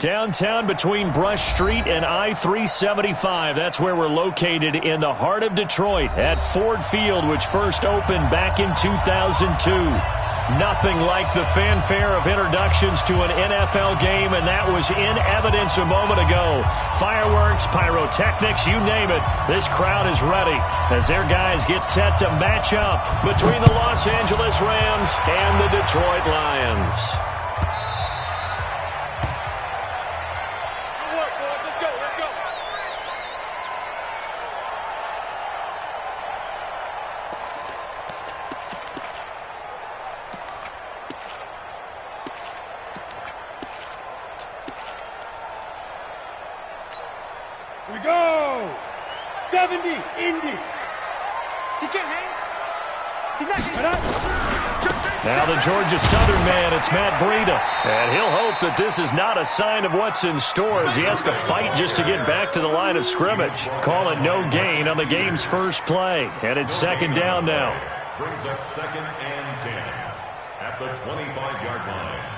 Downtown between Brush Street and I-375. That's where we're located in the heart of Detroit at Ford Field, which first opened back in 2002. Nothing like the fanfare of introductions to an NFL game, and that was in evidence a moment ago. Fireworks, pyrotechnics, you name it. This crowd is ready as their guys get set to match up between the Los Angeles Rams and the Detroit Lions. Here we go! 70, Indy. He can't hang. He's not getting up. Now the Georgia Southern man, it's Matt Breida. And he'll hope that this is not a sign of what's in store as he has to fight just to get back to the line of scrimmage. Call it no gain on the game's first play. And it's second down now. Brings up 2nd and 10 at the 25-yard line.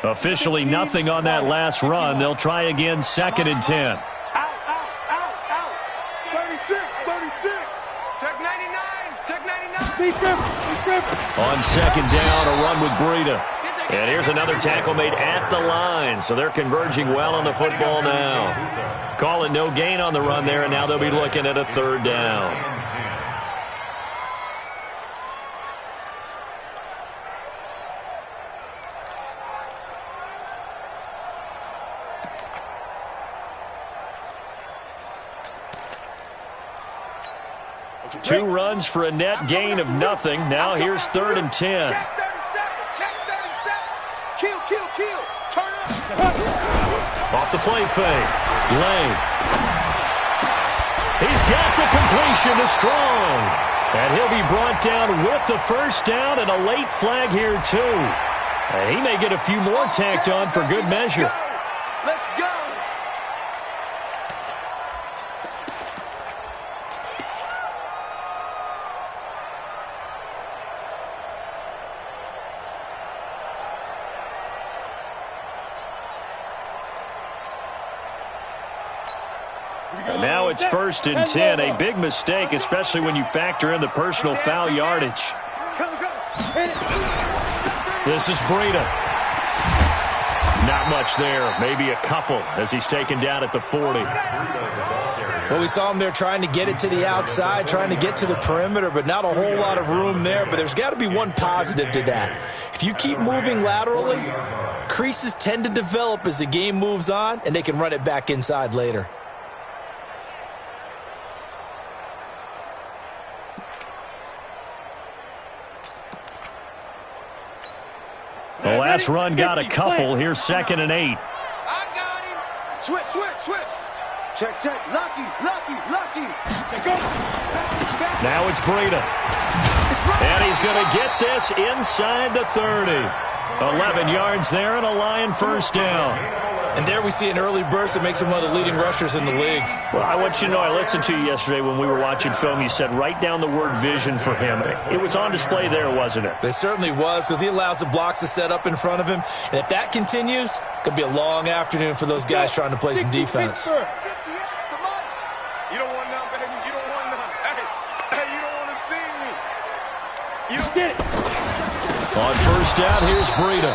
Officially nothing on that last run. They'll try again 2nd and 10. Out, out, out, out. 36, 36. Check 99, check 99. On second down, a run with Breida. And here's another tackle made at the line. So they're converging well on the football now. Call it no gain on the run there, and now they'll be looking at a 3rd down. Two runs for a net gain of nothing. Now here's 3rd and 10. Check 37, check 37. Kill, kill, kill. Turn up. Off the play fake. Lane. He's got the completion to Strong. And he'll be brought down with the first down and a late flag here too. And he may get a few more tacked on for good measure. Let's go. Now it's 1st and 10. A big mistake, especially when you factor in the personal foul yardage. This is Breida. Not much there. Maybe a couple as he's taken down at the 40. Well, we saw him there trying to get it to the outside, trying to get to the perimeter, but not a whole lot of room there. But there's got to be one positive to that. If you keep moving laterally, creases tend to develop as the game moves on, and they can run it back inside later. The last run got a couple. Here's 2nd and 8. I got him. Switch, switch, switch. Check, check. Lucky, lucky, lucky. Go. Now it's Breida. And he's going to get this inside the 30. 11 yards there and a Lion first down. And there we see an early burst that makes him one of the leading rushers in the league. Well, I want you to know, I listened to you yesterday when we were watching film. You said write down the word vision for him. It was on display there, wasn't it? It certainly was, because he allows the blocks to set up in front of him. And if that continues, it could be a long afternoon for those guys trying to play some defense. You don't want none, baby. You don't want none. Hey, you don't want to see me. You don't get it. On first down, here's Breida.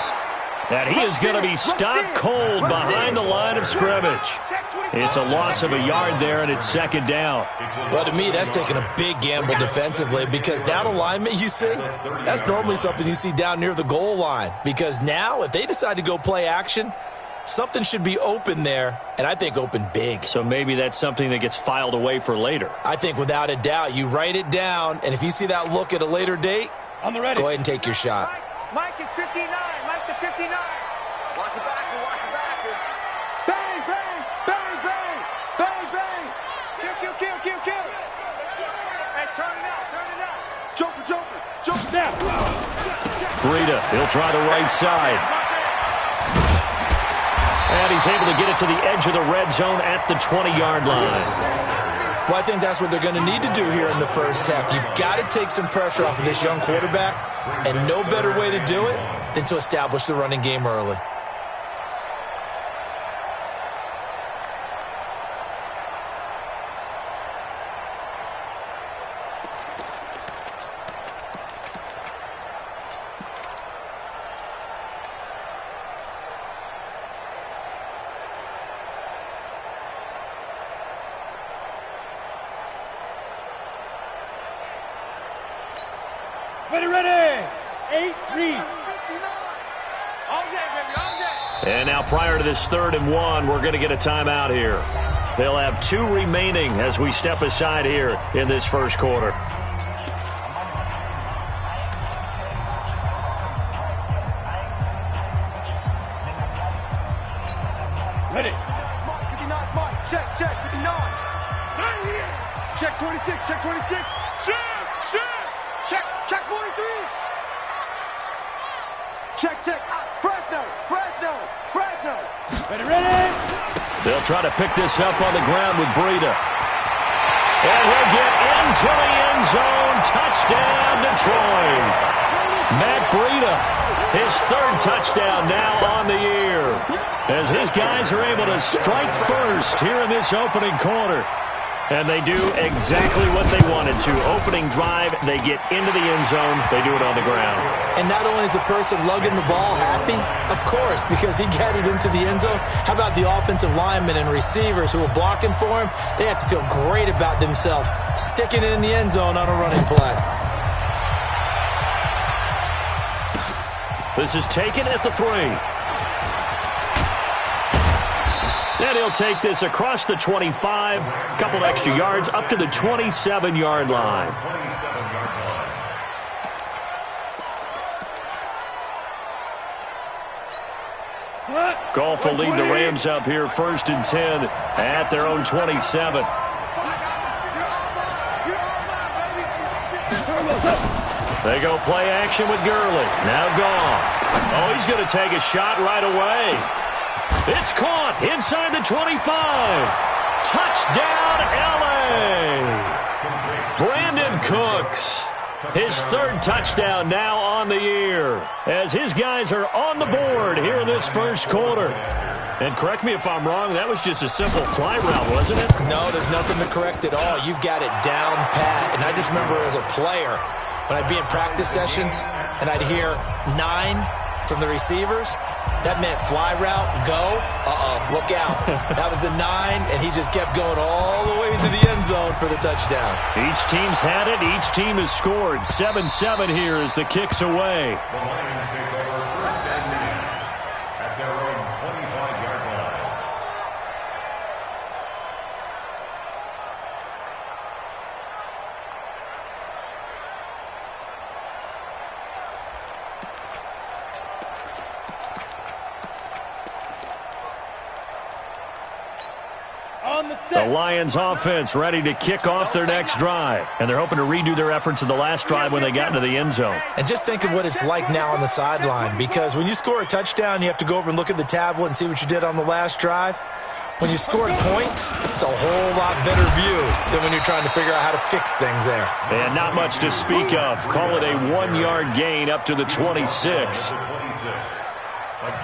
And he is going to be stopped cold behind the line of scrimmage. It's a loss of a yard there, and it's 2nd down. Well, to me, that's taking a big gamble defensively, because that alignment you see, that's normally something you see down near the goal line. Because now, if they decide to go play action, something should be open there, and I think open big. So maybe that's something that gets filed away for later. I think without a doubt, you write it down, and if you see that look at a later date, on the ready. Go ahead and take your shot. Mike is 59. Mike the 59. Watch the backer. Watch the backer. Bang, bang, bang, bang, bang, bang. Kill, kill, kill, kill, kill. Hey, turn it out, turn it out. Joker, joker, joker down. Breida, he'll try the right side. And he's able to get it to the edge of the red zone at the 20-yard line. Well, I think that's what they're going to need to do here in the first half. You've got to take some pressure off of this young quarterback, and no better way to do it than to establish the running game early. Ready. 8-3. All day, baby, all day. And now prior to this 3rd and 1, we're going to get a timeout here. They'll have 2 remaining as we step aside here in this first quarter. Ready. Mark 59, Mark. Check, 59. Right here. Check 26, check 26. Check 43. Check. Fresno. Ready. They'll try to pick this up on the ground with Breida. And he'll get into the end zone. Touchdown, Detroit. Matt Breida, his 3rd touchdown now on the year, as his guys are able to strike first here in this opening quarter. And they do exactly what they wanted to. Opening drive, they get into the end zone. They do it on the ground. And not only is the person lugging the ball happy, of course, because he got it into the end zone. How about the offensive linemen and receivers who are blocking for him? They have to feel great about themselves, sticking it in the end zone on a running play. This is taken at the 3. And he'll take this across the 25, a couple extra yards, up to the 27-yard line. Goff will lead the Rams up here 1st and 10 at their own 27. They go play action with Gurley. Now Goff. Oh, he's going to take a shot right away. It's caught inside the 25. Touchdown, L.A. Brandon Cooks, his 3rd touchdown now on the year, as his guys are on the board here in this first quarter. And correct me if I'm wrong, that was just a simple fly route, wasn't it? No, there's nothing to correct at all. You've got it down pat. And I just remember as a player, when I'd be in practice sessions and I'd hear 9 from the receivers, that meant fly route, go, look out. That was the 9, and he just kept going all the way into the end zone for the touchdown. Each team's had it. Each team has scored. 7-7 here as the kick's away. The Lions take over 1st and 10 at their own 25-yard line. The Lions offense ready to kick off their next drive. And they're hoping to redo their efforts in the last drive when they got into the end zone. And just think of what it's like now on the sideline, because when you score a touchdown, you have to go over and look at the tablet and see what you did on the last drive. When you scored points, it's a whole lot better view than when you're trying to figure out how to fix things there. And not much to speak of. Call it a 1-yard gain up to the 26.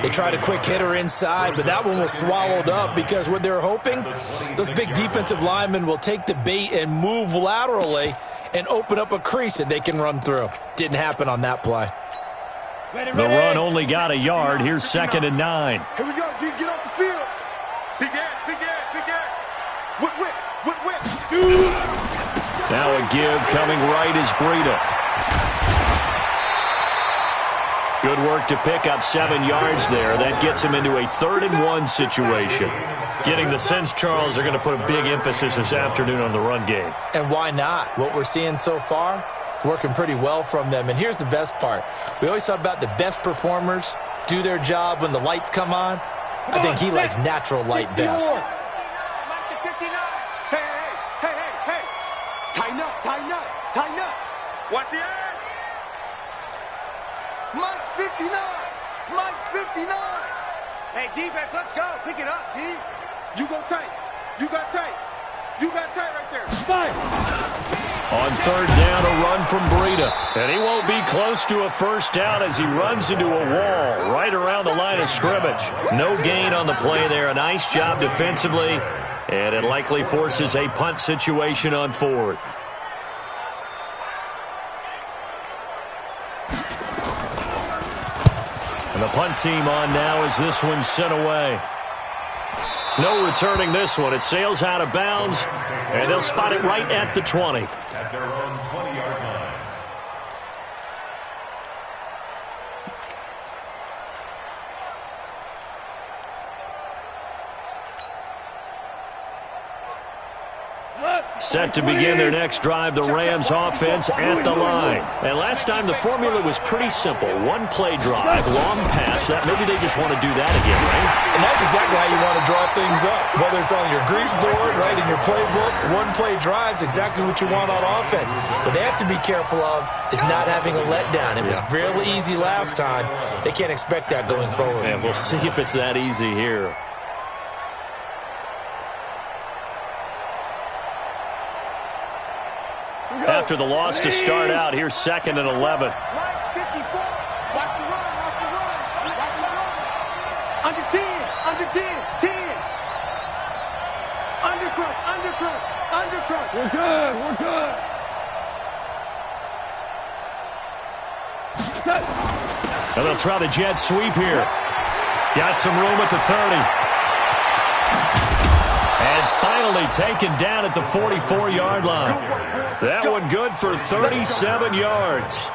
They tried a quick hitter inside, but that one was swallowed up because what they're hoping, those big defensive linemen will take the bait and move laterally and open up a crease that they can run through. Didn't happen on that play. The run only got a yard. Here's 2nd and 9. Here we go, G. Get off the field. Big ass. Whip. Shoot. Now a give coming right is Breida. Good work to pick up 7 yards there. That gets him into a 3rd and 1 situation. Getting the sense, Charles, they're going to put a big emphasis this afternoon on the run game. And why not? What we're seeing so far is working pretty well from them. And here's the best part. We always talk about the best performers do their job when the lights come on. I think he likes natural light best. Hey. Tighten up. Watch the eye. Mike's 59. Hey, defense, let's go. Pick it up, D. You go tight. You got tight right there. Fight. On third down, a run from Breida. And he won't be close to a first down as he runs into a wall right around the line of scrimmage. No gain on the play there. A nice job defensively. And it likely forces a punt situation on fourth. And the punt team on now as this one's sent away. No returning this one. It sails out of bounds, and they'll spot it right at the 20. At their own 20-yard line. Set to begin their next drive, the Rams offense at the line. And last time the formula was pretty simple. One play drive, long pass. That maybe they just want to do that again, right? And that's exactly how you want to draw things up. Whether it's on your grease board, right, in your playbook, one play drive's exactly what you want on offense. What they have to be careful of is not having a letdown. It was really easy last time. They can't expect that going forward. And we'll see if it's that easy here. After the loss to start out, here's 2nd and 11. Mike, 54. Watch the run. Watch the run. Watch the run. Under 10. Under 10. 10. Undercrush. Undercrush. Undercrush. We're good. We're good. And they'll try the jet sweep here. Got some room at the 30. And finally taken down at the 44-yard line. That one good for 37 yards.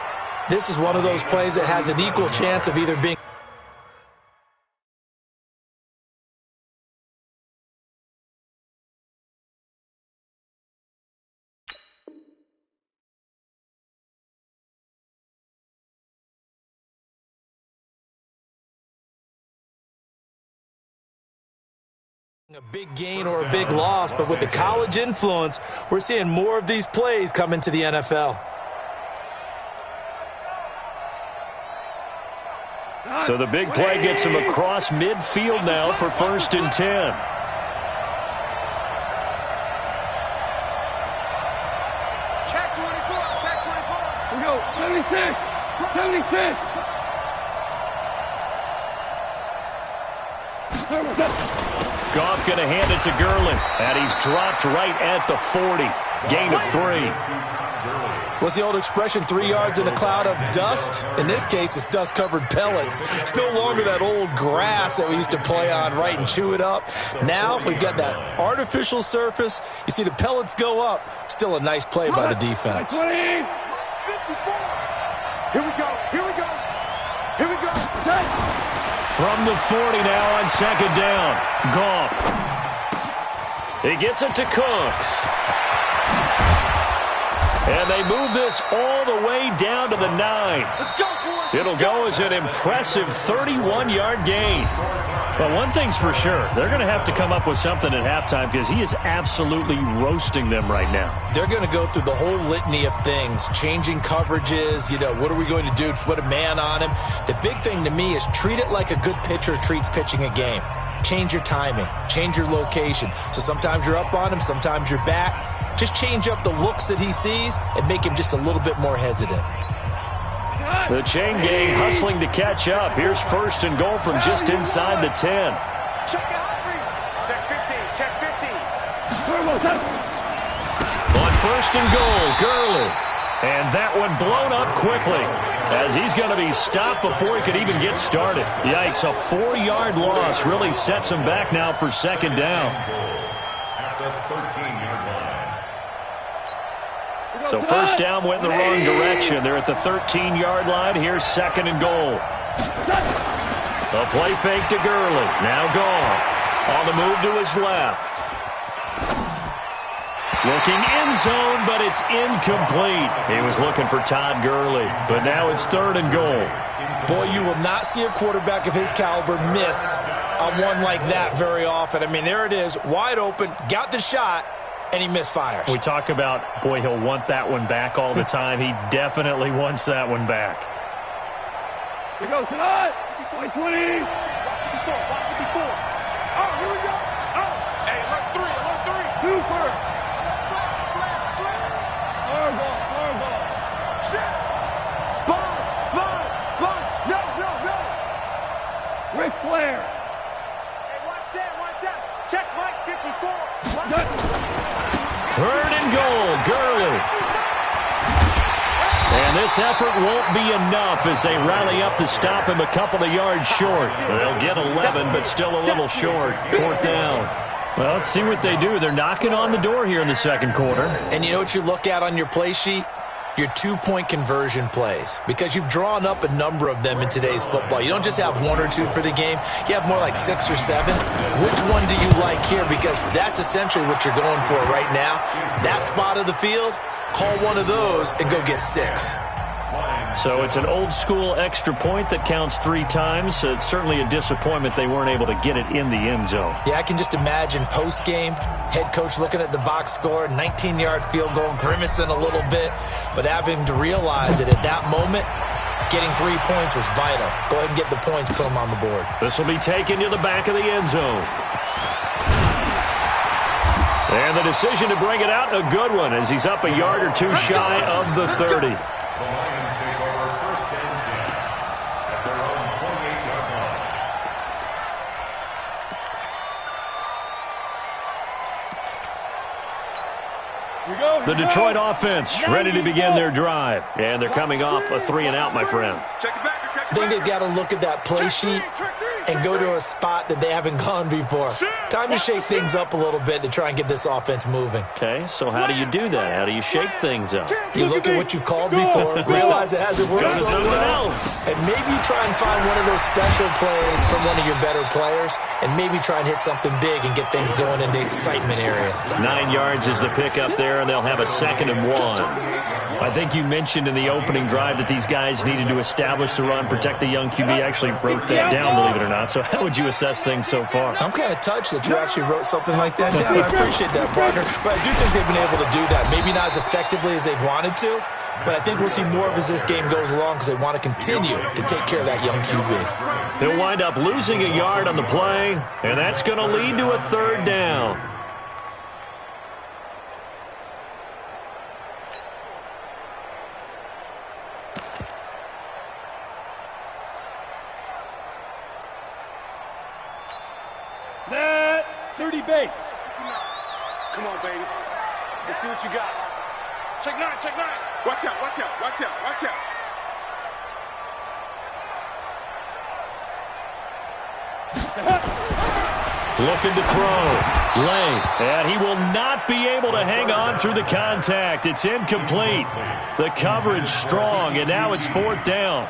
This is one of those plays that has an equal chance of either being a big gain or a big loss, but with the college influence, we're seeing more of these plays come into the NFL. So the big play gets him across midfield now for 1st and 10. Check 24. Check 24. We go. 76. 76. Goff going to hand it to Gurley, and he's dropped right at the 40. Gain of 3. What's the old expression, 3 yards in a cloud of dust? In this case, it's dust-covered pellets. It's no longer that old grass that we used to play on, right, and chew it up. Now we've got that artificial surface. You see the pellets go up. Still a nice play by the defense. 54. Here we go. Here we go. Here we go. From the 40 now on 2nd down. Goff. He gets it to Cooks. And they move this all the way down to the 9. Let's go, boys. It'll go as an impressive 31-yard gain. But one thing's for sure, they're going to have to come up with something at halftime because he is absolutely roasting them right now. They're going to go through the whole litany of things, changing coverages, what are we going to do to put a man on him? The big thing to me is treat it like a good pitcher treats pitching a game. Change your timing, change your location. So sometimes you're up on him, sometimes you're back. Just change up the looks that he sees and make him just a little bit more hesitant. The chain gang hustling to catch up. Here's 1st and goal from just inside the 10. Check it out. Check 15. Check 15. On 1st and goal, Gurley. And that one blown up quickly as he's going to be stopped before he could even get started. Yikes, a 4-yard loss really sets him back now for 2nd down. At the 13-yard line. So 1st down went in the wrong direction. They're at the 13-yard line. Here's 2nd and goal. A play fake to Gurley. Now Goff. On the move to his left. Looking end zone, but it's incomplete. He was looking for Todd Gurley, but now it's 3rd and goal. Boy, you will not see a quarterback of his caliber miss on one like that very often. I mean, there it is, wide open, got the shot, and he misfires. We talk about, boy, he'll want that one back all the time. He definitely wants that one back. Here we go tonight. 20. 54. Oh, here we go. Oh, hey, look 3. Look 3. 2 first. Sponge. No. Ric Flair. Hey, watch that. Check Mike 54. Third and goal, Gurley. And this effort won't be enough as they rally up to stop him a couple of yards short. They'll get 11, but still a little short. Fourth down. Well, let's see what they do. They're knocking on the door here in the second quarter. And you know what you look at on your play sheet? Your two-point conversion plays, because you've drawn up a number of them in today's football. You don't just have one or two for the game. You have more like 6 or 7. Which one do you like here? Because that's essentially what you're going for right now. That spot of the field, call one of those and go get 6. So it's an old-school extra point that counts 3 times. It's certainly a disappointment they weren't able to get it in the end zone. Yeah, I can just imagine post-game, head coach looking at the box score, 19-yard field goal, grimacing a little bit, but having to realize that at that moment, getting 3 points was vital. Go ahead and get the points, put them on the board. This will be taken to the back of the end zone. And the decision to bring it out, a good one, as he's up a yard or two shy of the 30. The Lions take over first and 10 at their own 28-yard line. The Detroit offense ready to begin their drive. And they're coming off a 3-and-out, my friend. I think they've got to look at that play sheet and go to a spot that they haven't gone before. Time to shake things up a little bit to try and get this offense moving. Okay, so how do you do that? How do you shake things up? You look at what you've called before, realize it hasn't worked Go to so something well, else. and maybe try and find one of those special plays from one of your better players, and maybe try and hit something big and get things going in the excitement area. 9 yards is the pickup there, and they'll have a 2nd and 1. I think you mentioned in the opening drive that these guys needed to establish the run, protect the young QB. I actually wrote that down, believe it or not. So how would you assess things so far? I'm kind of touched that you actually wrote something like that down. I appreciate that, partner. But I do think they've been able to do that. Maybe not as effectively as they've wanted to, but I think we'll see more of as this game goes along because they want to continue to take care of that young QB. They'll wind up losing a yard on the play, and that's going to lead to a 3rd down. Set. 30 base. Come on, baby. Let's see what you got. Check 9. Watch out. Looking to throw. Lane. And he will not be able to hang on through the contact. It's incomplete. The coverage strong, and now it's 4th down.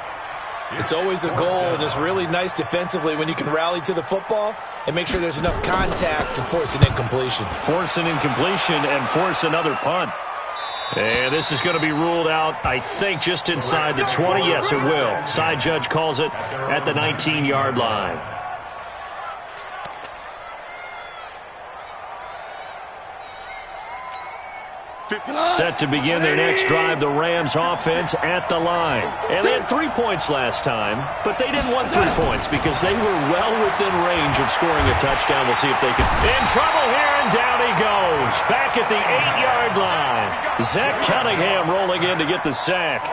It's always a goal, and it's really nice defensively when you can rally to the football and make sure there's enough contact to force an incompletion. Force an incompletion and force another punt. And this is going to be ruled out, I think, just inside the 20. Yes, it will. Side judge calls it at the 19-yard line. Set to begin their next drive, the Rams offense at the line. And they had 3 points last time, but they didn't want 3 points because they were well within range of scoring a touchdown. We'll see if they can. In trouble here, and down he goes. Back at the 8-yard line. Zach Cunningham rolling in to get the sack.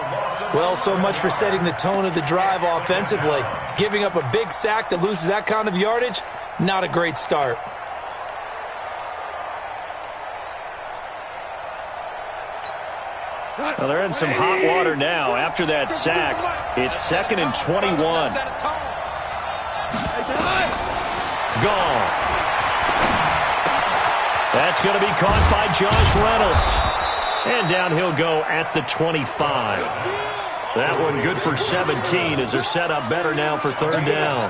Well, so much for setting the tone of the drive offensively. Giving up a big sack that loses that kind of yardage, not a great start. Well, they're in some hot water now. After that sack, it's 2nd and 21. Goff. That's going to be caught by Josh Reynolds. And down he'll go at the 25. That one good for 17 as they're set up better now for 3rd down.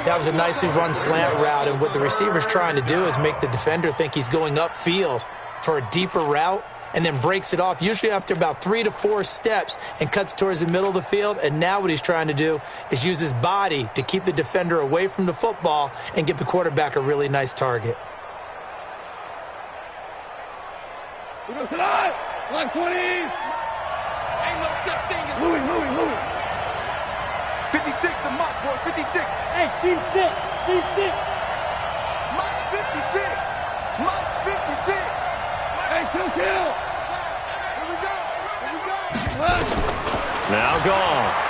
That was a nicely run slant route, and what the receiver's trying to do is make the defender think he's going upfield for a deeper route, and then breaks it off, usually after about 3 to 4 steps, and cuts towards the middle of the field. And now what he's trying to do is use his body to keep the defender away from the football and give the quarterback a really nice target. Line 20. Ain't no such thing as Louis. 56, the mock boy, 56. Hey, C6. Mock's 56. Mock's 56. Hey, kill. Here we go. Now Goff.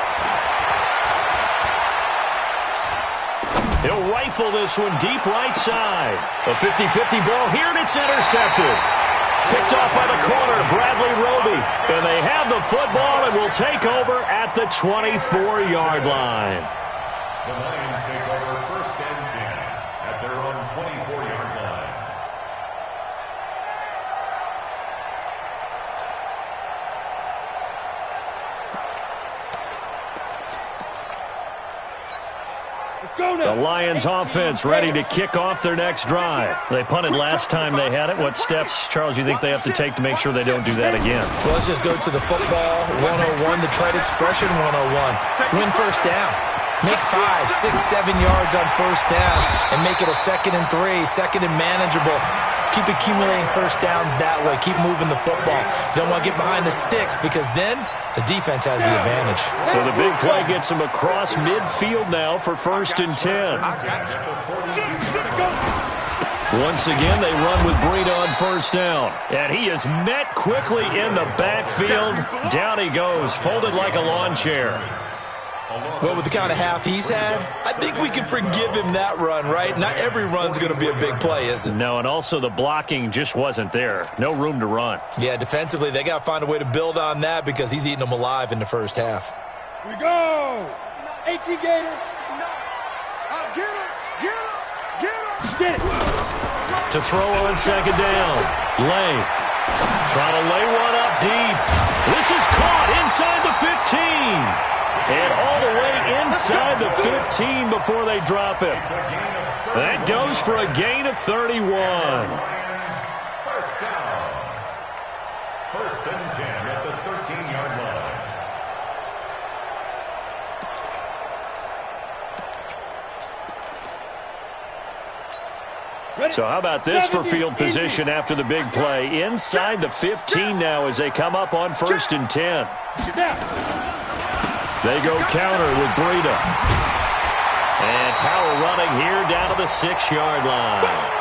He'll rifle this one deep right side. A 50-50 ball here, and it's intercepted. Picked off by the corner, Bradley Roby. And they have the football and will take over at the 24-yard line. The Lions take over 1st and 10 at their own 24-yard line. The Lions offense ready to kick off their next drive. They punted last time they had it. What steps, Charles, you think they have to take to make sure they don't do that again? Well, let's just go to the football 101, the trade expression 101. Win first down. Make 5, 6, 7 yards on first down and make it a 2nd and 3, 2nd and manageable. Keep accumulating first downs that way. Keep moving the football. You don't want to get behind the sticks because then the defense has the advantage. So the big play gets him across midfield now for 1st and 10. Once again, they run with Breida on first down. And he is met quickly in the backfield. Down he goes, folded like a lawn chair. Well, with the kind of half he's had, I think we can forgive him that run, right? Not every run's going to be a big play, is it? No, and also the blocking just wasn't there. No room to run. Yeah, defensively, they got to find a way to build on that because he's eating them alive in the first half. We go! 18 Gator! Get him! Get him! Get him! Get it! To throw on 2nd down. Lay. Trying to lay one up deep. This is caught inside the 15. And all the way inside the 15 before they drop it. That goes for a gain of 31. First down. 1st and 10 at the 13-yard line. So how about this for field position after the big play? Inside the 15 now as they come up on 1st and 10. They go counter with Breida. And power running here down to the 6-yard line.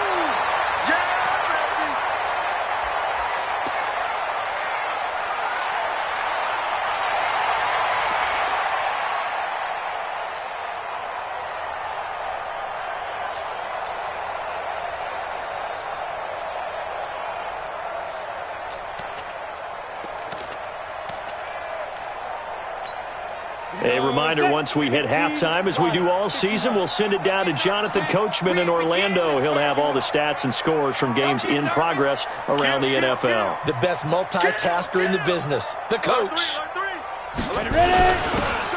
A reminder, once we hit halftime, as we do all season, we'll send it down to Jonathan Coachman in Orlando. He'll have all the stats and scores from games in progress around the NFL. The best multitasker in the business, the coach.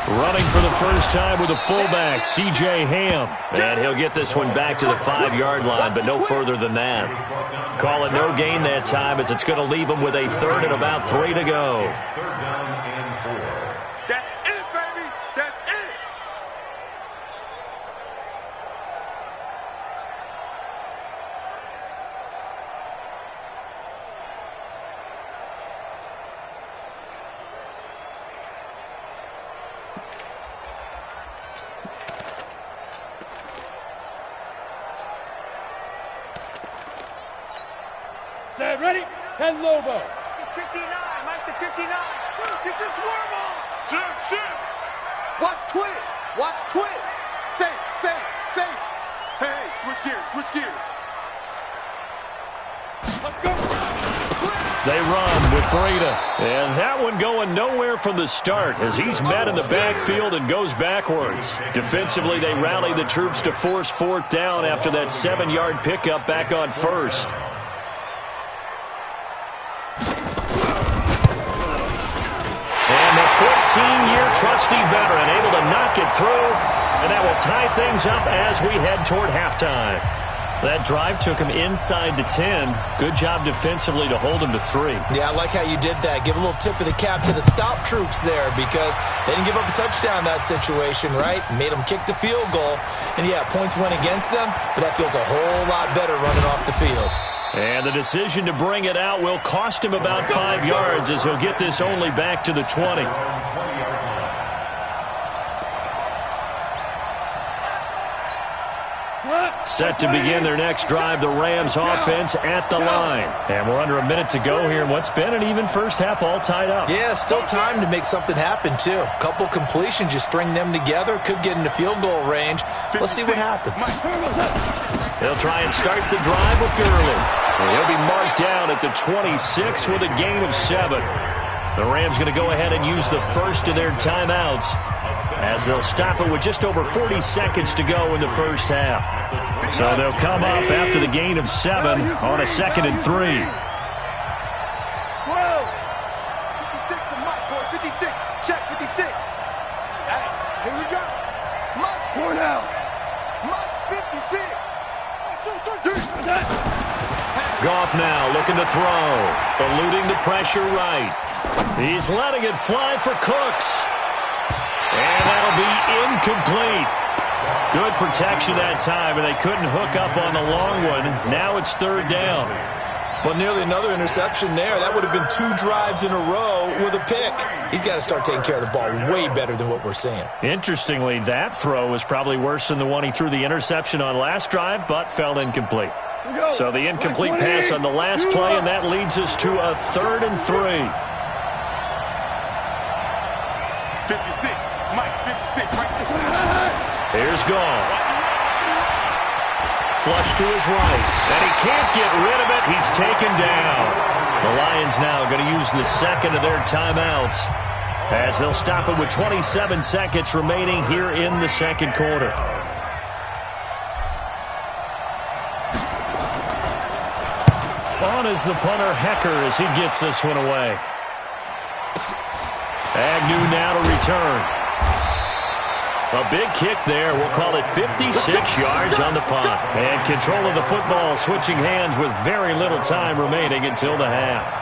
Running for the first time with a fullback, C.J. Ham. And he'll get this one back to the 5-yard line, but no further than that. Call it no gain that time as it's going to leave him with a 3rd and about 3 to go. 3rd down and 4. Ready? 10 Lobo. It's 59. Mike the 59. Get your swarm on. Shift. Watch twist. Watch twist. Safe. Hey, switch gears. Let's go. They run with Breida. And that one going nowhere from the start as he's met in the backfield and goes backwards. Defensively, they rally the troops to force 4th down after that 7-yard pickup back on 1st. And the 14-year trusty veteran able to knock it through, and that will tie things up as we head toward halftime. That drive took him inside to 10. Good job defensively to hold him to 3. Yeah, I like how you did that. Give a little tip of the cap to the stop troops there because they didn't give up a touchdown in that situation, right? Made them kick the field goal. And, yeah, points went against them, but that feels a whole lot better running off the field. And the decision to bring it out will cost him about 5 yards as he'll get this only back to the 20. Set to begin their next drive, the Rams offense at the line. And we're under a minute to go here in what's been an even first half, all tied up. Yeah, still time to make something happen, too. A couple completions, you string them together, could get into field goal range. Let's see what happens. They'll try and start the drive with Gurley. He'll be marked down at the 26 with a gain of 7. The Rams going to go ahead and use the first of their timeouts as they'll stop it with just over 40 seconds to go in the first half. So they'll come up after the gain of 7 on a 2nd and 3. 56 to Mike, boy. 56. Check 56. Here we go. Mike, 4 now. Mike's 56. Goff now looking to throw. Eluding the pressure right. He's letting it fly for Cooks. And that'll be incomplete. Good protection that time, and they couldn't hook up on the long one. Now it's 3rd down. Well, nearly another interception there. That would have been 2 drives in a row with a pick. He's got to start taking care of the ball way better than what we're seeing. Interestingly, that throw was probably worse than the one he threw the interception on last drive, but fell incomplete. So the incomplete pass on the last play, and that leads us to a 3rd and 3. 56. Mike, 56. Right. Here's Goff. Flush to his right. And he can't get rid of it. He's taken down. The Lions now going to use the second of their timeouts as they'll stop it with 27 seconds remaining here in the second quarter. On is the punter, Hecker, as he gets this one away. Agnew now to return. A big kick there. We'll call it 56 yards on the punt. And control of the football switching hands with very little time remaining until the half.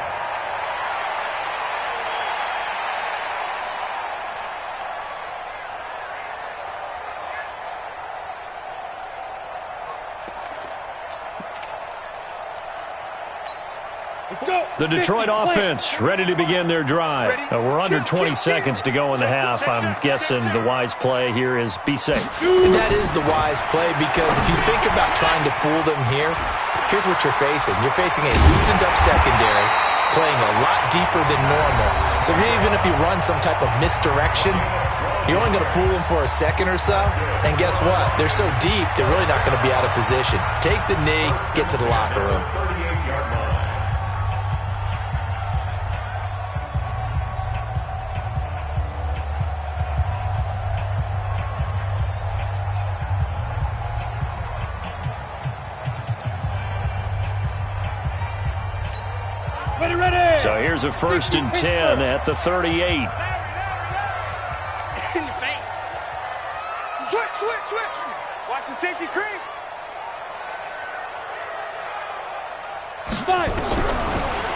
The Detroit offense ready to begin their drive. We're under 20 seconds to go in the half. I'm guessing the wise play here is be safe. And that is the wise play, because if you think about trying to fool them here, here's what you're facing. You're facing a loosened up secondary, playing a lot deeper than normal. So even if you run some type of misdirection, you're only going to fool them for a second or so. And guess what? They're so deep, they're really not going to be out of position. Take the knee, get to the locker room. So here's a 1st and 10 at the 38. In your face. Switch. Watch the safety creep. 5.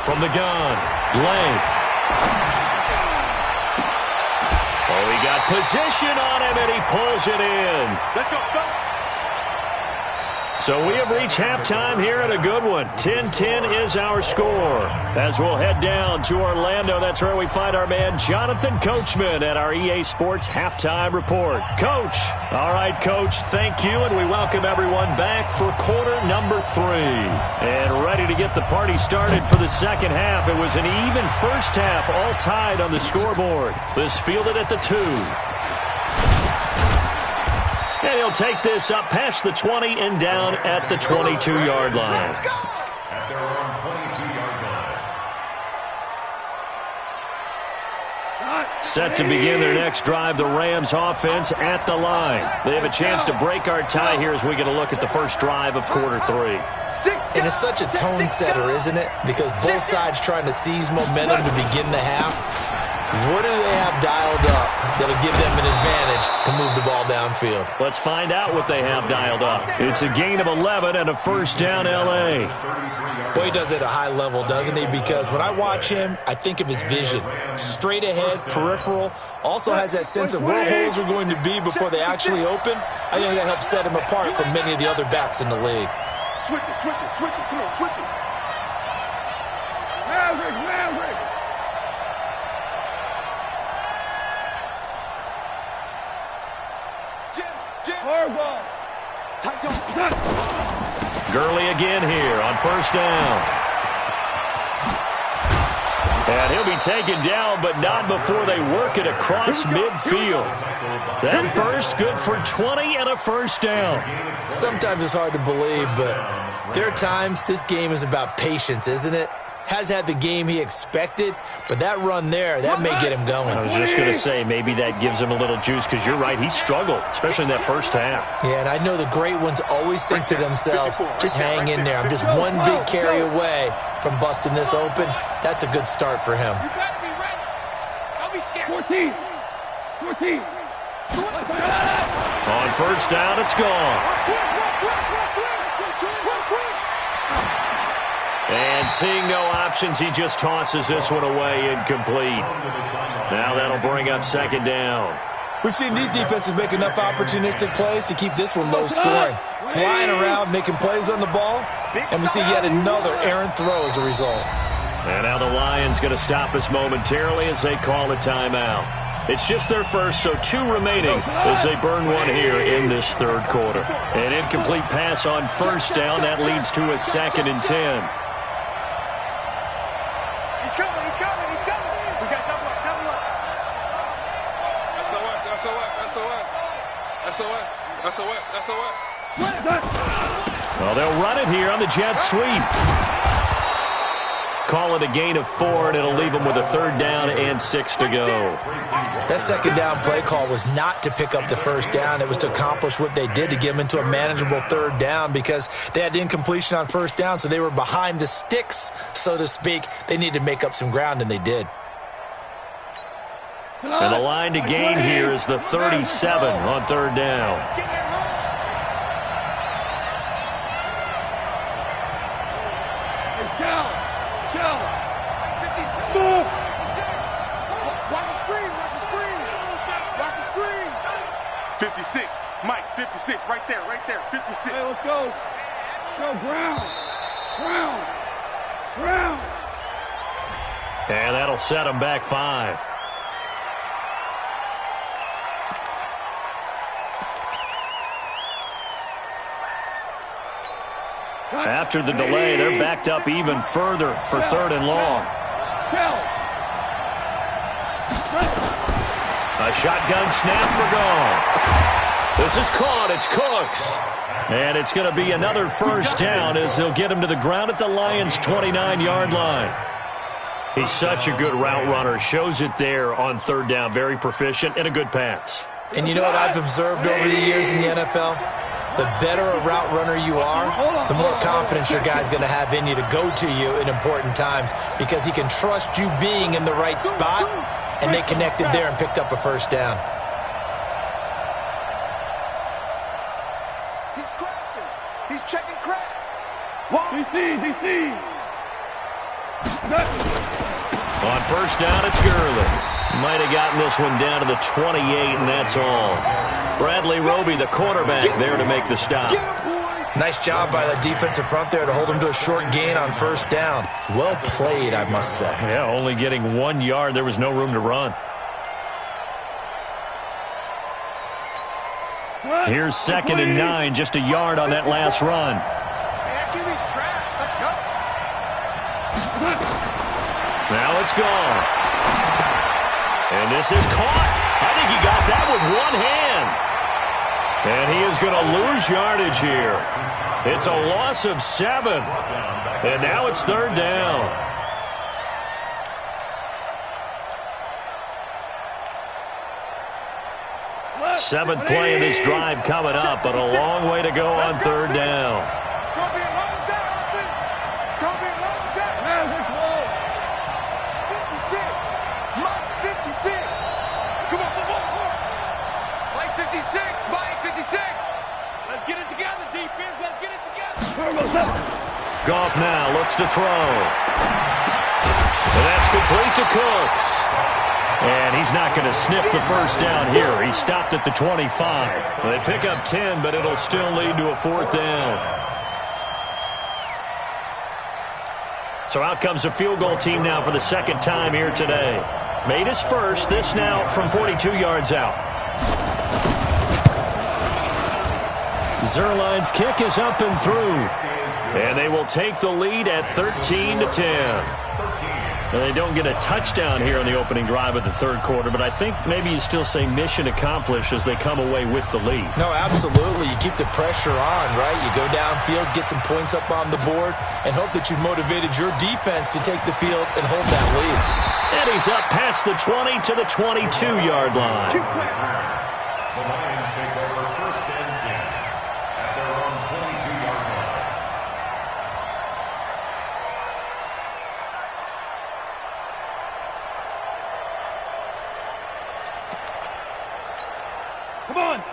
From the gun, Lane. Oh, he got position on him, and he pulls it in. Let's go. So we have reached halftime here at a good one. 10-10 is our score. As we'll head down to Orlando, that's where we find our man Jonathan Coachman at our EA Sports Halftime Report. Coach. All right, Coach, thank you, and we welcome everyone back for quarter number 3. And ready to get the party started for the second half. It was an even first half, all tied on the scoreboard. This fielded at the 2. And he'll take this up past the 20 and down at the 22-yard line. At their own 22-yard line. Set to begin their next drive, the Rams offense at the line. They have a chance to break our tie here as we get a look at the first drive of quarter 3. And it's such a tone setter, isn't it? Because both sides trying to seize momentum to begin the half. What do they have dialed up that'll give them an advantage to move the ball downfield? Let's find out what they have dialed up. It's a gain of 11 and a first down L.A. Boy, he does it at a high level, doesn't he? Because when I watch him, I think of his vision. Straight ahead, peripheral. Also has that sense of where holes are going to be before they actually open. I think that helps set him apart from many of the other backs in the league. Switch it. Come on, switch it. Maverick. Hard ball. Gurley again here on first down. And he'll be taken down, but not before they work it across midfield. That burst good for 20 and a first down. Sometimes it's hard to believe, but there are times this game is about patience, isn't it? Has had the game he expected, but that run there, that may get him going. I was just going to say, maybe that gives him a little juice, because you're right, he struggled, especially in that first half. Yeah, and I know the great ones always think to themselves, just hang in there. I'm just one big carry away from busting this open. That's a good start for him. You got to be ready. Don't be scared. 14. On first down, it's gone. And seeing no options, he just tosses this one away, incomplete. Now that'll bring up second down. We've seen these defenses make enough opportunistic plays to keep this one low scoring. Flying around, making plays on the ball, and we see yet another errant throw as a result. And now the Lions going to stop us momentarily as they call a timeout. It's just their first, so 2 remaining as they burn one here in this third quarter. An incomplete pass on first down. That leads to a 2nd and 10. He's coming. We got double up. SOS. Well, they'll run it here on the jet sweep. Call it a gain of 4, and it'll leave them with a 3rd down and 6 to go. That second down play call was not to pick up the first down. It was to accomplish what they did, to get them into a manageable 3rd down, because they had incompletion on first down, so they were behind the sticks, so to speak. They needed to make up some ground, and they did. And the line to gain here is the 37 on 3rd down. Watch the screen. 56, Mike, 56, right there, 56. Hey, let's go. Brown. And that'll set them back 5. After the delay, they're backed up even further for 3rd and long. A shotgun snap for gone. This is caught. It's Cooks. And it's going to be another first down as they'll get him to the ground at the Lions' 29-yard line. He's such a good route runner. Shows it there on 3rd down. Very proficient and a good pass. And you know what I've observed over the years in the NFL? The better a route runner you are, the more confidence your guy's going to have in you to go to you in important times, because he can trust you being in the right spot, and they connected there and picked up a first down. He's crossing. He's checking crack. DC. On first down, it's Gurley. Might have gotten this one down to the 28, and that's all. Bradley Roby, the quarterback, there to make the stop. Nice job by the defensive front there to hold him to a short gain on first down. Well played, I must say. Yeah, only getting 1 yard. There was no room to run. Here's 2nd and 9, just a yard on that last run. Hey, QB's trash. Let's go. Now it's gone. And this is caught. I think he got that with one hand. And he is going to lose yardage here. It's a loss of 7. And now it's 3rd down. Seventh play of this drive coming up, but a long way to go on 3rd down. It's going to be a long day, offense. It's going to be a long day. 56. Mike's 56. Come on. Mike 56. Mike 56. Let's get it together, defense. Let's get it together. Goff now looks to throw. And that's complete to Cooks. And he's not going to sniff the first down here. He stopped at the 25. They pick up 10, but it'll still lead to a 4th down. So out comes the field goal team now for the 2nd time here today. Made his first, this now from 42 yards out. Zerline's kick is up and through. And they will take the lead at 13-10. And they don't get a touchdown here on the opening drive of the third quarter, but I think maybe you still say mission accomplished as they come away with the lead. No, absolutely. You keep the pressure on, right? You go downfield, get some points up on the board, and hope that you've motivated your defense to take the field and hold that lead. And he's up past the 20 to the 22-yard line. The Lions take over first and 10 at their own 22-yard line.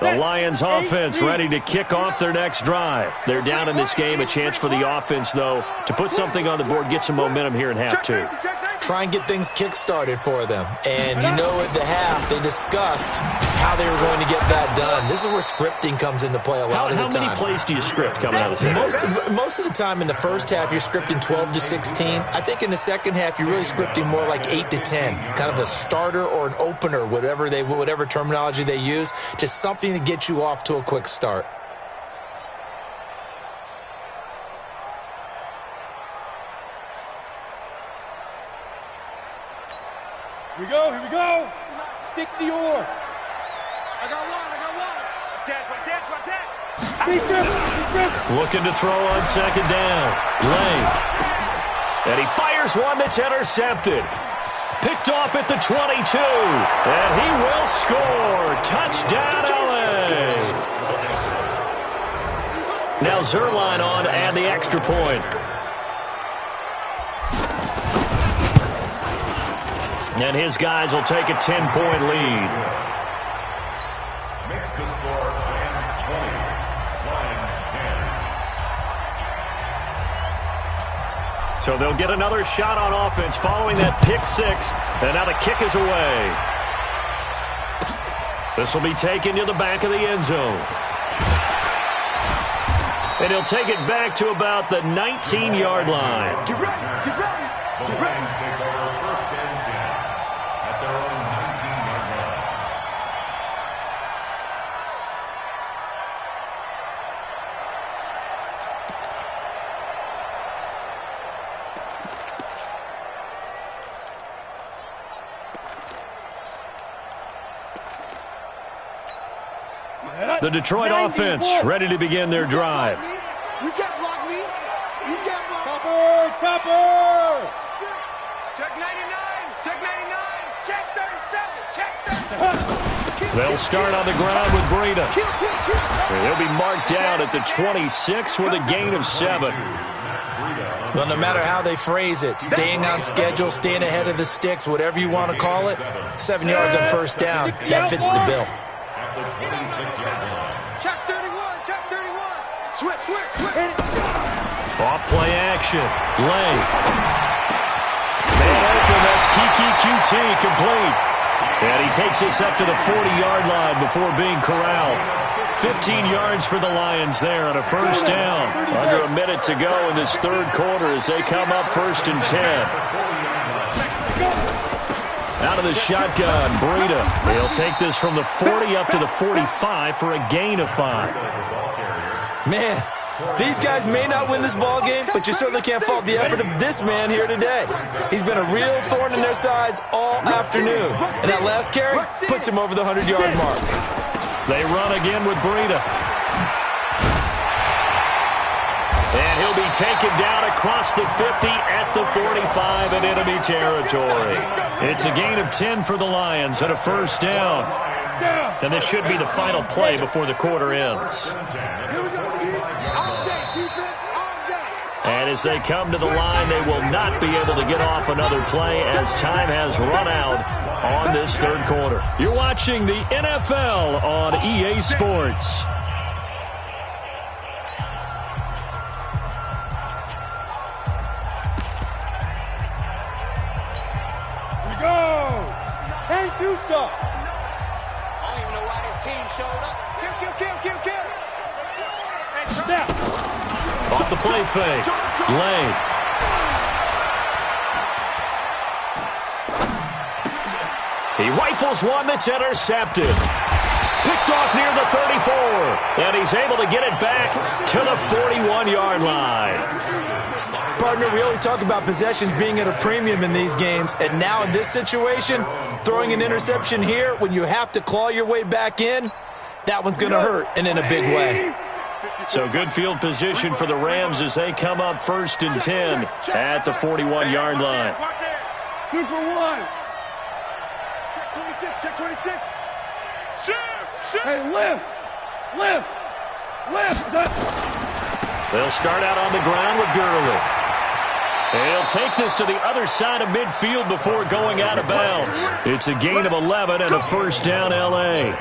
The Lions offense ready to kick off their next drive. They're down in this game. A chance for the offense, though, to put something on the board, get some momentum here in half two. Try and get things kick-started for them. And you know at the half, they discussed how they were going to get that done. This is where scripting comes into play a lot of the time. How many plays do you script coming out of the second? Most of the time in the first half, you're scripting 12 to 16. I think in the second half, you're really scripting more like 8 to 10. Kind of a starter or an opener, whatever terminology they use. Just something to get you off to a quick start. Here we go. 60 or. I got one. Watch that. Looking to throw on second down. Lane. And he fires one that's intercepted. Picked off at the 22. And he will score. Touchdown, LA. Now Zerline on to add the extra point. And his guys will take a 10-point lead. Makes the score Lions 20, Lions 10. So they'll get another shot on offense following that pick six. And now the kick is away. This will be taken to the back of the end zone. And he'll take it back to about the 19-yard line. Get ready. The Lions take over first and 10 at their own 19-yard line. The Detroit offense ready to begin their drive. You can't block me. Topper. Check 99. Check 37. Check 37. They'll start on the ground with Breida. He'll be marked down at the 26 with a gain of 7. Well, no matter how they phrase it, staying on schedule, staying ahead of the sticks, whatever you want to call it, 7 yards on first down, that fits the bill. At the 26-yard line. Check 31. Switch. Off play action. Lay. Man open, that's Kiki QT complete. And he takes us up to the 40-yard line before being corralled. 15 yards for the Lions there on a first down. Under a minute to go in this third quarter as they come up first and 10. Out of the shotgun, Breida. He'll take this from the 40 up to the 45 for a gain of 5. Man, these guys may not win this ball game, but you certainly can't fault the effort of this man here today. He's been a real thorn in their sides all afternoon. And that last carry puts him over the 100-yard mark. They run again with Breida. And he'll be taken down across the 50 at the 45 in enemy territory. It's a gain of 10 for the Lions and a first down. And this should be the final play before the quarter ends. And as they come to the line, they will not be able to get off another play as time has run out on this third quarter. You're watching the NFL on EA Sports. Here we go. 10-2 stuff. I don't even know why this team showed up. Kill. And now. Off the play fake. Lane. He rifles one that's intercepted. Picked off near the 34. And he's able to get it back to the 41-yard line. Partner, we always talk about possessions being at a premium in these games. And now in this situation, throwing an interception here when you have to claw your way back in, that one's going to hurt, and in a big way. So good field position for the Rams as they come up 1st and 10 at the 41-yard line. 2 for 1. Check 26, check 26. Shoot. Hey, lift. They'll start out on the ground with Gurley. He'll take this to the other side of midfield before going out of bounds. It's a gain of 11 and a first down L.A.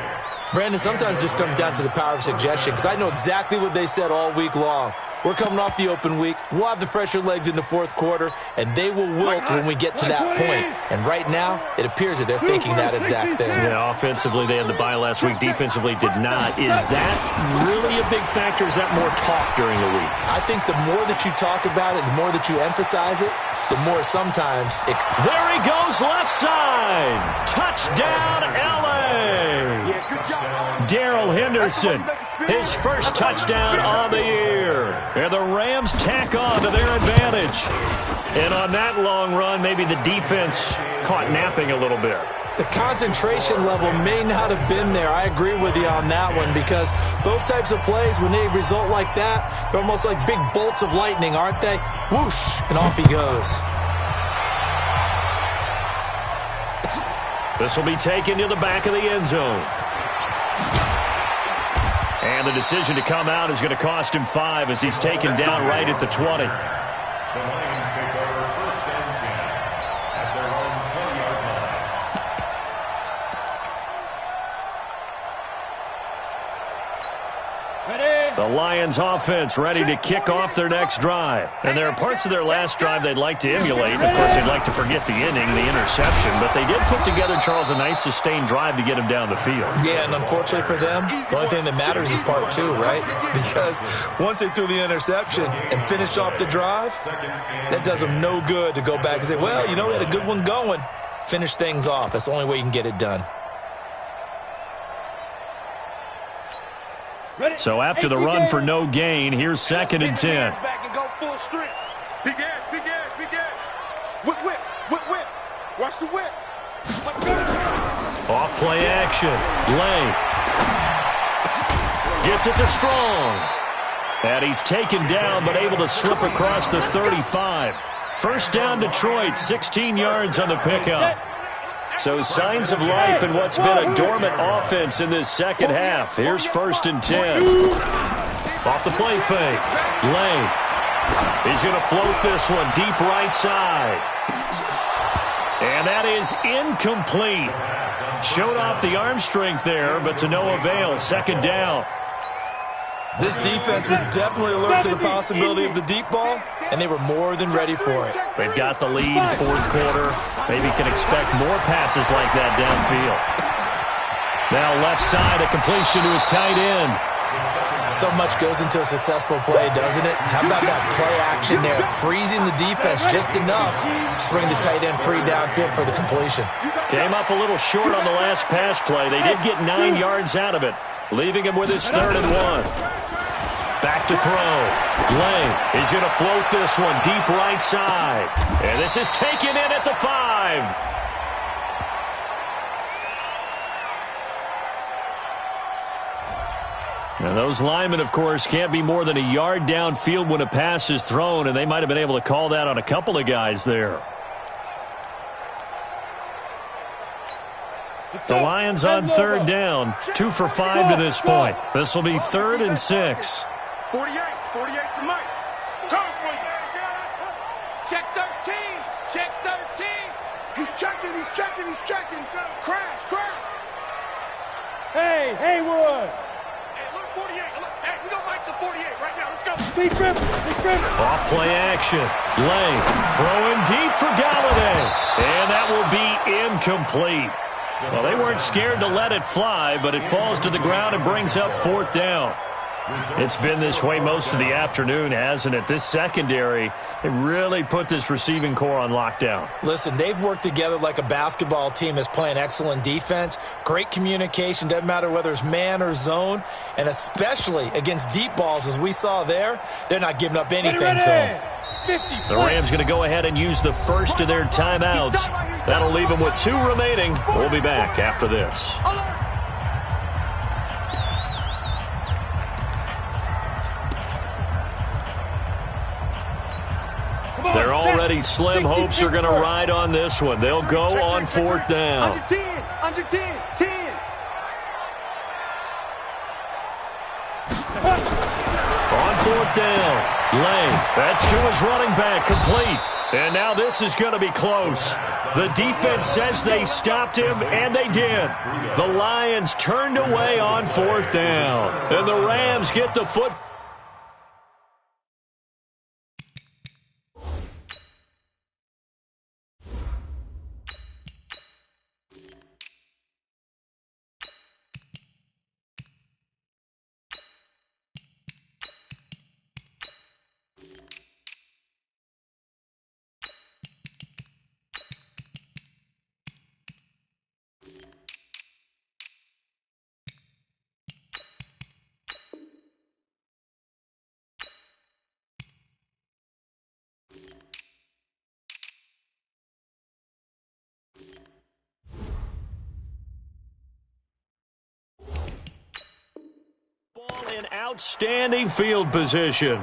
Brandon, sometimes it just comes down to the power of suggestion, because I know exactly what they said all week long. We're coming off the open week. We'll have the fresher legs in the fourth quarter, and they will wilt when we get to that point. And right now, it appears that they're thinking that exact thing. Yeah, offensively, they had the bye last week. Defensively, did not. Is that really a big factor? Is that more talk during the week? I think the more that you talk about it, the more that you emphasize it, the more sometimes it... There he goes, left side. Touchdown, L.A. Darrell Henderson, his first touchdown on the year. And the Rams tack on to their advantage. And on that long run, maybe the defense caught napping a little bit. The concentration level may not have been there. I agree with you on that one, because those types of plays, when they result like that, they're almost like big bolts of lightning, aren't they? Whoosh, and off he goes. This will be taken to the back of the end zone. And the decision to come out is going to cost him 5 as he's taken down right at the 20. The Lions take over 1st and 10 at their own 20-yard line. The Lions offense ready to kick off their next drive. And there are parts of their last drive they'd like to emulate. Of course, they'd like to forget the inning, the interception. But they did put together, Charles, a nice sustained drive to get him down the field. Yeah, and unfortunately for them, the only thing that matters is part 2, right? Because once they threw the interception and finished off the drive, that does them no good to go back and say, well, you know, we had a good one going. Finish things off. That's the only way you can get it done. So after the run for no gain, here's 2nd and 10. Big edge. Whip. Watch the whip. Off play action. Lane. Gets it to Strong. And he's taken down but able to slip across the 35. First down Detroit, 16 yards on the pickup. So signs of life in what's been a dormant offense in this second half. Here's 1st and 10. Off the play fake. Lane. He's going to float this one deep right side. And that is incomplete. Showed off the arm strength there, but to no avail. 2nd down. This defense was definitely alert to the possibility of the deep ball, and they were more than ready for it. They've got the lead, 4th quarter. Maybe can expect more passes like that downfield. Now left side, a completion to his tight end. So much goes into a successful play, doesn't it? How about that play action there, freezing the defense just enough to bring the tight end free downfield for the completion. Came up a little short on the last pass play. They did get 9 yards out of it, leaving him with his 3rd and 1. Back to throw. Lane is going to float this one deep right side. And this is taken in at the 5. Now those linemen, of course, can't be more than a yard downfield when a pass is thrown, and they might have been able to call that on a couple of guys there. The Lions on 3rd down, 2 for 5 to this point. This will be 3rd and 6. 48 to Mike. Go for you. Check 13. He's checking. Crash. Hey, Haywood. Hey, look, 48. Hey, we gonna Mike the 48 right now. Let's go. Big Griffin. Off play action. Lane throwing deep for Galladay. And that will be incomplete. Well, they weren't scared to let it fly, but it falls to the ground and brings up 4th down. It's been this way most of the afternoon, hasn't it? This secondary, they really put this receiving core on lockdown. Listen, they've worked together like a basketball team that's playing excellent defense, great communication, doesn't matter whether it's man or zone, and especially against deep balls, as we saw there, they're not giving up anything to them. The Rams going to go ahead and use the first of their timeouts. That'll leave them with 2 remaining. We'll be back after this. They're already slim. Hopes are going to ride on this one. They'll go on 4th down. Under 10, under 10, 10. On 4th down, Lane. That's to his running back, complete. And now this is going to be close. The defense says they stopped him, and they did. The Lions turned away on 4th down. And the Rams get the foot. In outstanding field position.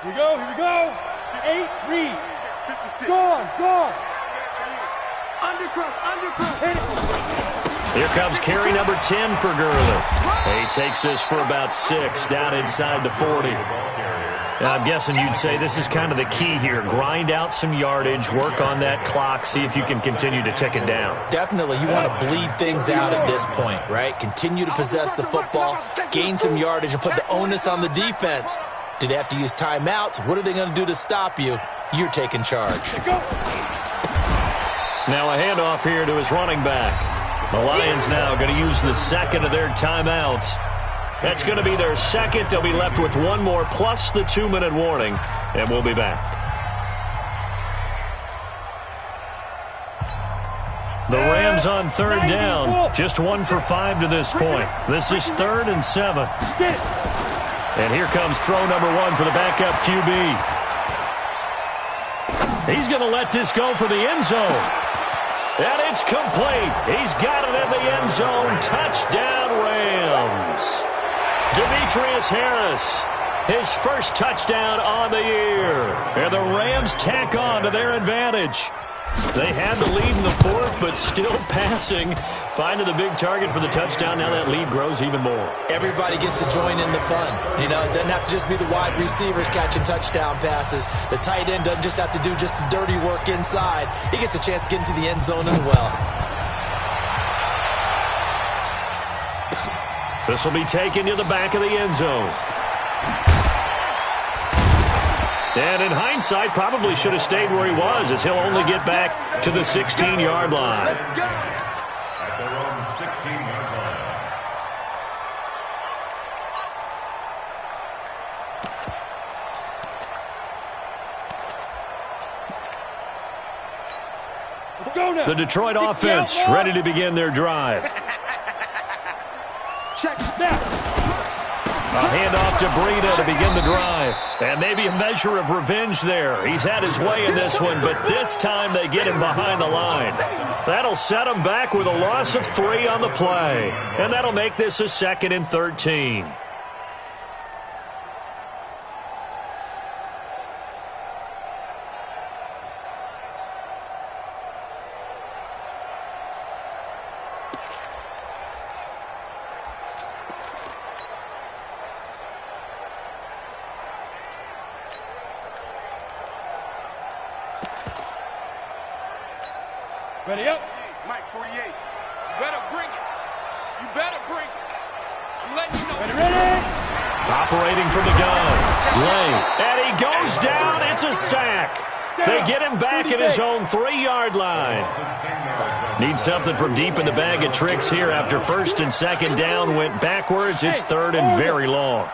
Here we go, here we go. 8, read. 56. Go. Undercross. Hit it. Here comes carry number 10 for Gurley. He takes this for about 6 down inside the 40. Now, I'm guessing you'd say this is kind of the key here. Grind out some yardage, work on that clock, see if you can continue to tick it down. Definitely, you want to bleed things out at this point, right? Continue to possess the football, gain some yardage, and put the onus on the defense. Do they have to use timeouts? What are they going to do to stop you? You're taking charge. Now a handoff here to his running back. The Lions now going to use the second of their timeouts. That's going to be their second. They'll be left with 1 more plus the 2-minute warning, and we'll be back. The Rams on 3rd down, just 1 for 5 to this point. This is 3rd and 7. And here comes throw number 1 for the backup QB. He's going to let this go for the end zone. And it's complete. He's got it in the end zone. Touchdown, Rams. Demetrius Harris, his first touchdown on the year. And the Rams tack on to their advantage. They had the lead in the 4th, but still passing. Finding the big target for the touchdown. Now that lead grows even more. Everybody gets to join in the fun. You know, it doesn't have to just be the wide receivers catching touchdown passes. The tight end doesn't just have to do just the dirty work inside. He gets a chance to get into the end zone as well. This will be taken to the back of the end zone. And in hindsight, probably should have stayed where he was, as he'll only get back to the 16-yard line. At their own 16-yard line. Let's go now. The Detroit offense ready to begin their drive. Check now. A handoff to Breida to begin the drive. And maybe a measure of revenge there. He's had his way in this one, but this time they get him behind the line. That'll set him back with a loss of 3 on the play. And that'll make this a 2nd and 13. Ready up. Mike, 48. You better bring it. You better bring it. I'm letting you know. Ready. Operating from the gun. Lane. And he goes down. It's a sack. They get him back at his own 3-yard line. Need something from deep in the bag of tricks here after first and second down went backwards. It's third and very long.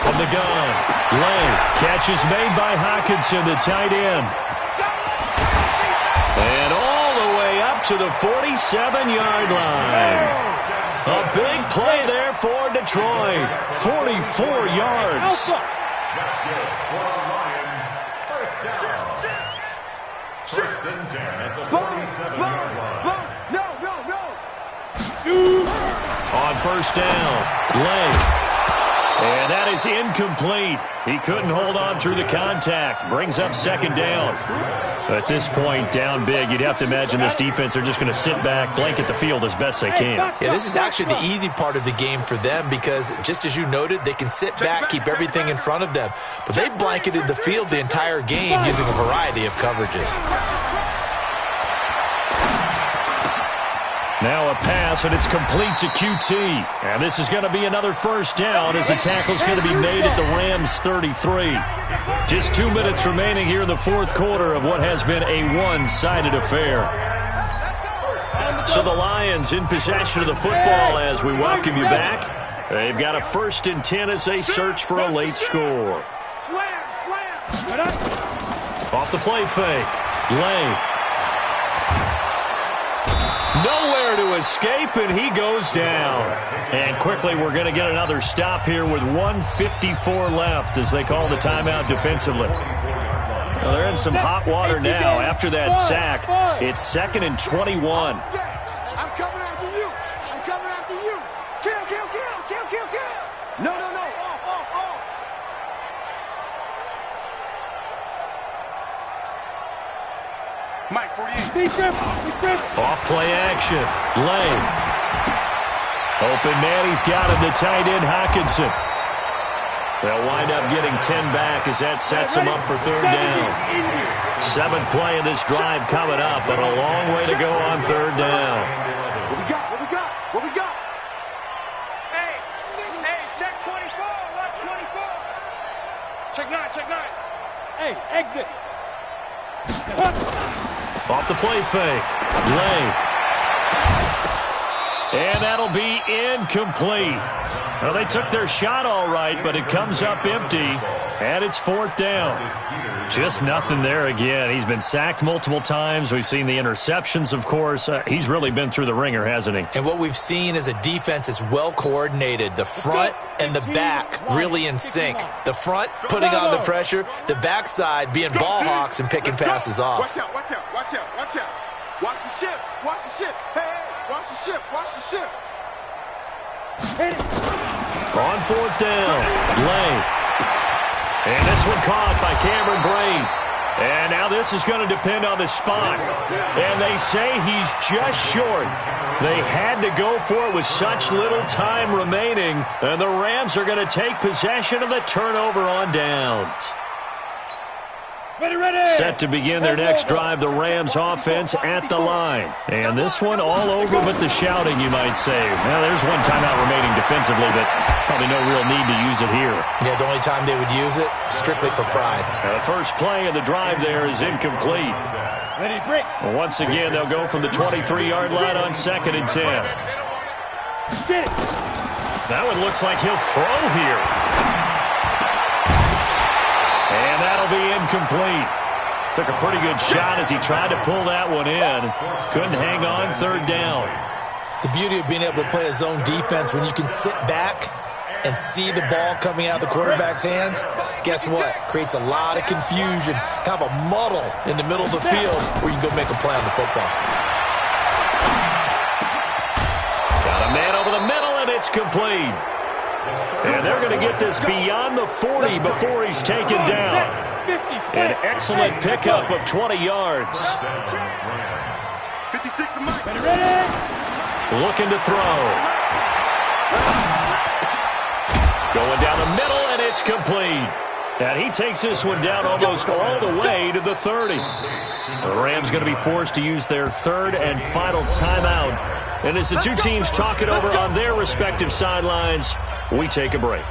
From the gun, Lane. Catch is made by Hawkinson, the tight end. And all the way up to the 47-yard line. A big play there for Detroit. 44 yards. That's good for the Lions. First down. First and 10 at the 47-yard line. No. On first down, Lane. And that is incomplete. He couldn't hold on through the contact. Brings up second down. At this point, down big, you'd have to imagine this defense are just going to sit back, blanket the field as best they can. Yeah, this is actually the easy part of the game for them because, just as you noted, they can sit back, keep everything in front of them. But they blanketed the field the entire game using a variety of coverages. Now a pass, and it's complete to QT. And this is going to be another first down as the tackle's going to be made at the Rams' 33. Just 2 minutes remaining here in the fourth quarter of what has been a one-sided affair. So the Lions in possession of the football as we welcome you back. They've got a 1st and 10 as they search for a late score. Off the play fake. Lane. Nowhere to escape, and he goes down. And quickly, we're going to get another stop here with 1:54 left as they call the timeout defensively. Well, they're in some hot water now. After that sack, it's 2nd and 21. I'm coming after you. I'm coming after you. Kill. No. Off. Mike, 48. Be careful. Off play action. Lane. Open man, he's got him, the tight end Hawkinson. They'll wind up getting 10 back as that sets them up for third down. 7th play of this drive coming up, but a long way to go on third down. What we got? Hey, check 24. Watch 24. Check 9. Hey, exit. Off the play fake. Lane. And that'll be incomplete. Well, they took their shot all right, but it comes up empty, and it's 4th down. Just nothing there again. He's been sacked multiple times. We've seen the interceptions, of course. He's really been through the ringer, hasn't he? And what we've seen is a defense that's well coordinated. The front and the back really in sync. The front putting on the pressure, the backside being ball hawks and picking passes off. Watch out. Watch the ship. Hey, watch the ship. On 4th down, Lane. And this one caught by Cameron Braid. And now this is going to depend on the spot. And they say he's just short. They had to go for it with such little time remaining. And the Rams are going to take possession of the turnover on downs. Ready. Set to begin their next drive, the Rams offense at the line. And this one all over but the shouting, you might say. Well, there's one timeout remaining defensively, but probably no real need to use it here. Yeah, the only time they would use it, strictly for pride. The first play of the drive there is incomplete. Ready, break. Well, once again, they'll go from the 23-yard line on 2nd and 10. Get it. That one looks like he'll throw here. And that'll be incomplete. Took a pretty good shot as he tried to pull that one in. Couldn't hang on, third down. The beauty of being able to play a zone defense, when you can sit back and see the ball coming out of the quarterback's hands, guess what? Creates a lot of confusion, kind of a muddle in the middle of the field where you can go make a play on the football. Got a man over the middle, and it's complete. And they're going to get this beyond the 40 before he's taken down. An excellent pickup of 20 yards. 56 to Mike. Ready. Looking to throw. Going down the middle, and it's complete. And he takes this one down almost all the way to the 30. The Rams going to be forced to use their third and final timeout. And as the two teams talk it over on their respective sidelines, we take a break.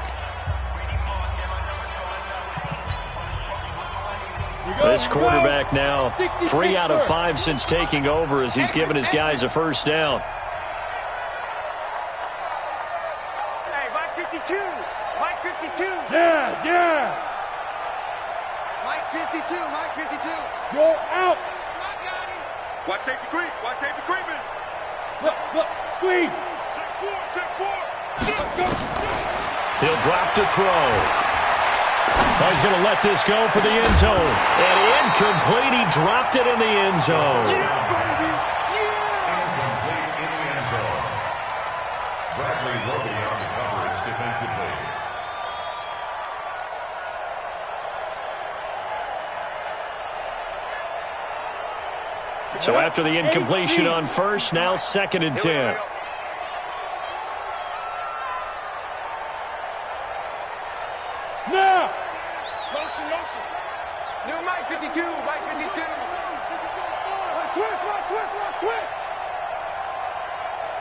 This quarterback now 3 out of 5 since taking over as he's given his guys a first down. Hey, Mike 52. Mike 52. Yes, yes. Mike 52, Mike 52. Go out. Watch safety creep. Watch safety creeping. Look, squeeze. Check four. He'll drop to throw. Oh, he's going to let this go for the end zone. And incomplete. He dropped it in the end zone. Yeah, baby. Yeah. Incomplete in the end zone. Bradley Roby on the coverage defensively. So after the incompletion on first, now 2nd and 10. Now. Motion. New Mike 52. Mike 52. Switch.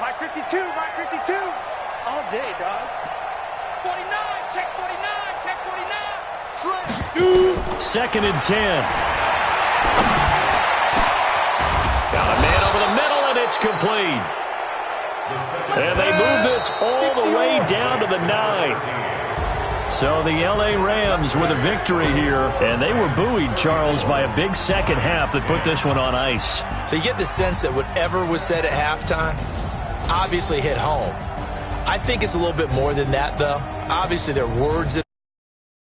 Mike 52. Mike 52. All day, dog. 49. Check 49. Check 49. 2nd and 10. Got a man over the middle, and it's complete. And they move this all the way down to the 9. So the L.A. Rams with a victory here, and they were buoyed, Charles, by a big second half that put this one on ice. So you get the sense that whatever was said at halftime obviously hit home. I think it's a little bit more than that, though. Obviously, there are words that